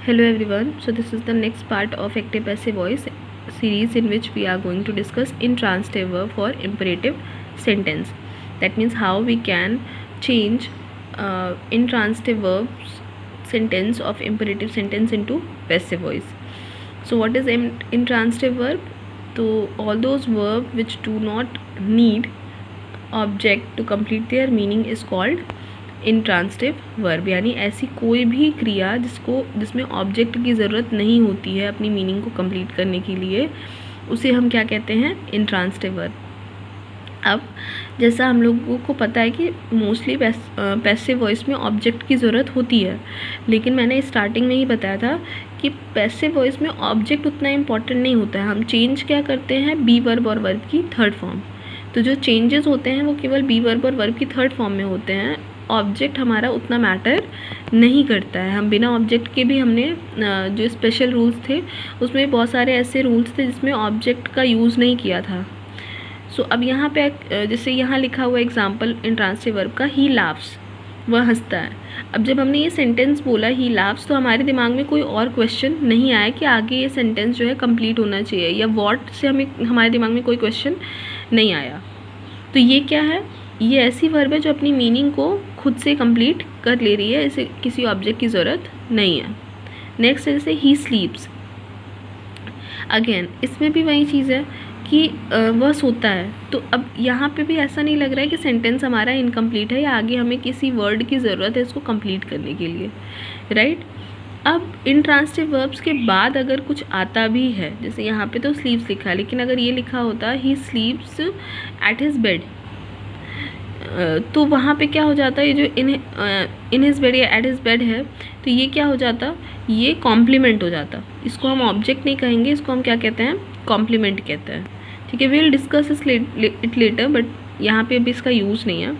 Hello everyone. So this is the next part of active passive voice series in which we are going to discuss intransitive verb for imperative sentence. That means how we can change intransitive verbs sentence of imperative sentence into passive voice. So what is intransitive verb? So all those verbs which do not need object to complete their meaning is called intransitive verb, यानी ऐसी कोई भी क्रिया जिसमें object की ज़रूरत नहीं होती है अपनी मीनिंग को कंप्लीट करने के लिए, उसे हम क्या कहते हैं? Intransitive verb. अब जैसा हम लोगों को पता है कि मोस्टली पैसिव वॉइस में ऑब्जेक्ट की ज़रूरत होती है, लेकिन मैंने स्टार्टिंग में ही बताया था कि पैसिव वॉइस में ऑब्जेक्ट उतना इम्पॉर्टेंट नहीं होता है। हम चेंज क्या करते हैं? बी वर्ब और वर्ब की थर्ड फॉर्म। तो जो चेंजेस होते हैं वो केवल बी वर्ब और वर्ब की थर्ड फॉर्म में होते हैं। ऑब्जेक्ट हमारा उतना मैटर नहीं करता है। हम बिना ऑब्जेक्ट के भी हमने जो स्पेशल रूल्स थे उसमें बहुत सारे ऐसे रूल्स थे जिसमें ऑब्जेक्ट का यूज़ नहीं किया था। सो अब यहाँ पे जैसे यहाँ लिखा हुआ एग्जांपल इंट्रांसिटिव वर्ब का, ही लाफ्स, वह हंसता है। अब जब हमने ये सेंटेंस बोला ही लाफ्स, तो हमारे दिमाग में कोई और क्वेश्चन नहीं आया कि आगे ये सेंटेंस जो है कंप्लीट होना चाहिए, या व्हाट से हमारे दिमाग में कोई क्वेश्चन नहीं आया। तो ये क्या है? ये ऐसी वर्ब है जो अपनी मीनिंग को खुद से कंप्लीट कर ले रही है, इसे किसी ऑब्जेक्ट की ज़रूरत नहीं है। नेक्स्ट है जैसे ही स्लीप्स। अगेन इसमें भी वही चीज़ है कि वह सोता है। तो अब यहाँ पे भी ऐसा नहीं लग रहा है कि सेंटेंस हमारा इनकम्प्लीट है या आगे हमें किसी वर्ड की ज़रूरत है इसको कंप्लीट करने के लिए, राइट। अब इंट्रांसिटिव वर्ब्स के बाद अगर कुछ आता भी है, जैसे यहाँ पे तो स्लीप्स लिखा है, लेकिन अगर ये लिखा होता ही स्लीप्स एट हिज बेड, तो वहाँ पे क्या हो जाता है? ये जो इन हिज बेड या एट हिज बेड है, तो ये क्या हो जाता? ये कॉम्प्लीमेंट हो जाता। इसको हम ऑब्जेक्ट नहीं कहेंगे, इसको हम क्या कहते हैं? कॉम्प्लीमेंट कहते हैं। ठीक है, we will discuss it later, but यहाँ पे अभी इसका यूज़ नहीं है।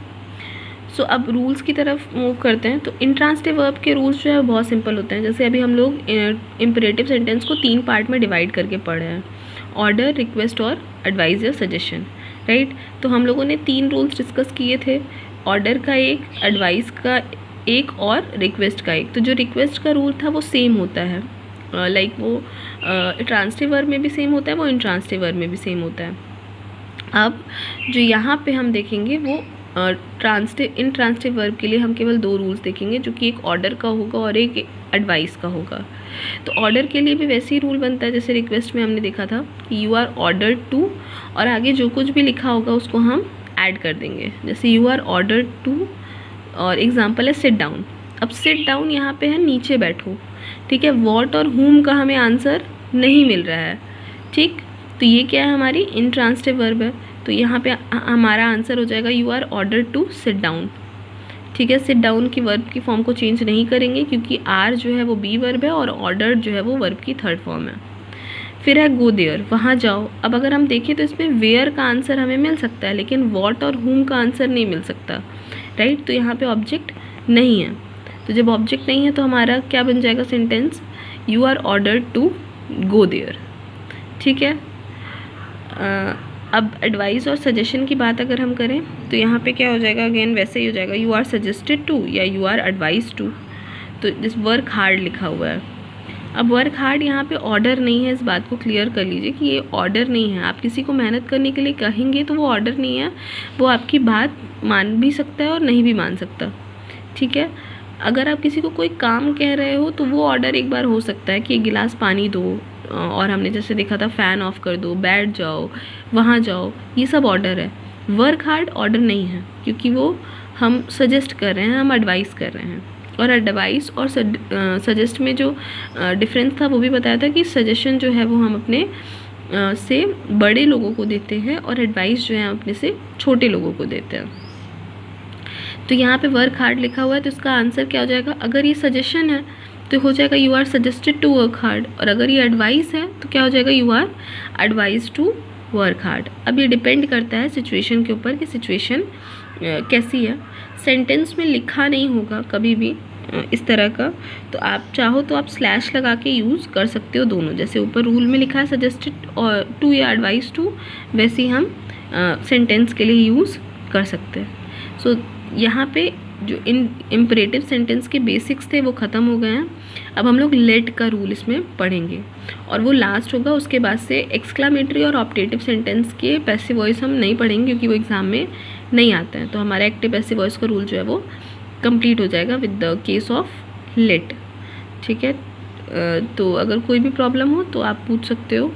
सो अब रूल्स की तरफ मूव करते हैं। तो इंट्रांसिटिव वर्ब के रूल्स जो है बहुत सिंपल होते हैं। जैसे अभी हम लोग इम्परेटिव सेंटेंस को 3 पार्ट में डिवाइड करके पढ़े हैं, ऑर्डर, रिक्वेस्ट और एडवाइस या सजेशन, राइट। तो हम लोगों ने 3 रूल्स डिस्कस किए थे, ऑर्डर का एक, एडवाइस का एक और रिक्वेस्ट का एक। तो जो रिक्वेस्ट का रूल था वो सेम होता है, लाइक वो ट्रांसिटिव वर्ब में भी सेम होता है, वो इंट्रांसिटिव वर्ब में भी सेम होता है। अब जो यहाँ पे हम देखेंगे वो इंट्रांसिटिव वर्ब के लिए हम केवल 2 रूल्स देखेंगे, जो कि एक ऑर्डर का होगा और एक एडवाइस का होगा। तो ऑर्डर के लिए भी वैसे ही रूल बनता है जैसे रिक्वेस्ट में हमने देखा था कि यू आर ऑर्डर्ड टू, और आगे जो कुछ भी लिखा होगा उसको हम ऐड कर देंगे। जैसे यू आर ऑर्डर्ड टू, और एग्जांपल है सिट डाउन। अब सिट डाउन यहाँ पे है नीचे बैठो, ठीक है। व्हाट और whom का हमें आंसर नहीं मिल रहा है, ठीक। तो ये क्या है? हमारी इंट्रांसिटिव वर्ब है। तो यहाँ पे हमारा आंसर हो जाएगा you are ordered to sit down, ठीक है। सिट डाउन की वर्ब की फॉर्म को चेंज नहीं करेंगे क्योंकि आर जो है वो बी वर्ब है और ऑर्डर्ड जो है वो वर्ब की थर्ड फॉर्म है। फिर है गो देयर, वहाँ जाओ। अब अगर हम देखें तो इसमें वेयर का आंसर हमें मिल सकता है, लेकिन व्हाट और whom का आंसर नहीं मिल सकता, राइट। तो यहाँ पे ऑब्जेक्ट नहीं है। तो जब ऑब्जेक्ट नहीं है तो हमारा क्या बन जाएगा sentence? You are ordered to go there, ठीक है। अब एडवाइस और सजेशन की बात अगर हम करें तो यहाँ पे क्या हो जाएगा? अगेन वैसे ही हो जाएगा, यू आर सजेस्टेड टू या यू आर एडवाइज टू। तो जिस वर्क हार्ड लिखा हुआ है, अब वर्क हार्ड यहाँ पे ऑर्डर नहीं है, इस बात को क्लियर कर लीजिए कि ये ऑर्डर नहीं है। आप किसी को मेहनत करने के लिए कहेंगे तो वो ऑर्डर नहीं है, वो आपकी बात मान भी सकता है और नहीं भी मान सकता, ठीक है। अगर आप किसी को कोई काम कह रहे हो तो वो ऑर्डर एक बार हो सकता है कि एक गिलास पानी दो, और हमने जैसे देखा था फ़ैन ऑफ कर दो, बैठ जाओ, वहाँ जाओ, ये सब ऑर्डर है। वर्क हार्ड ऑर्डर नहीं है क्योंकि वो हम सजेस्ट कर रहे हैं, हम एडवाइस कर रहे हैं। और एडवाइस और सजेस्ट में जो डिफरेंस था वो भी बताया था कि सजेशन जो है वो हम अपने से बड़े लोगों को देते हैं और एडवाइस जो है अपने से छोटे लोगों को देते हैं। तो यहाँ पे वर्क हार्ड लिखा हुआ है, तो इसका आंसर क्या हो जाएगा? अगर ये सजेशन है तो हो जाएगा you are suggested to work hard, और अगर ये एडवाइस है तो क्या हो जाएगा? You are advise to work hard. अब ये डिपेंड करता है सिचुएशन के ऊपर कि सिचुएशन कैसी है। सेंटेंस में लिखा नहीं होगा कभी भी इस तरह का, तो आप चाहो तो आप स्लैश लगा के यूज़ कर सकते हो दोनों। जैसे ऊपर रूल में लिखा है सजेस्टेड और टू या एडवाइस टू, वैसे ही हम सेंटेंस के लिए यूज़ कर सकते हैं। सो यहाँ पे जो इम्परेटिव सेंटेंस के बेसिक्स थे वो ख़त्म हो गए हैं। अब हम लोग लेट का रूल इसमें पढ़ेंगे और वो लास्ट होगा। उसके बाद से एक्सक्लामेटरी और ऑप्टेटिव सेंटेंस के पैसिव वॉइस हम नहीं पढ़ेंगे क्योंकि वो एग्ज़ाम में नहीं आता है। तो हमारा एक्टिव पैसिव वॉइस का रूल जो है वो कंप्लीट हो जाएगा with the case of let. ठीक है, तो अगर कोई भी प्रॉब्लम हो तो आप पूछ सकते हो।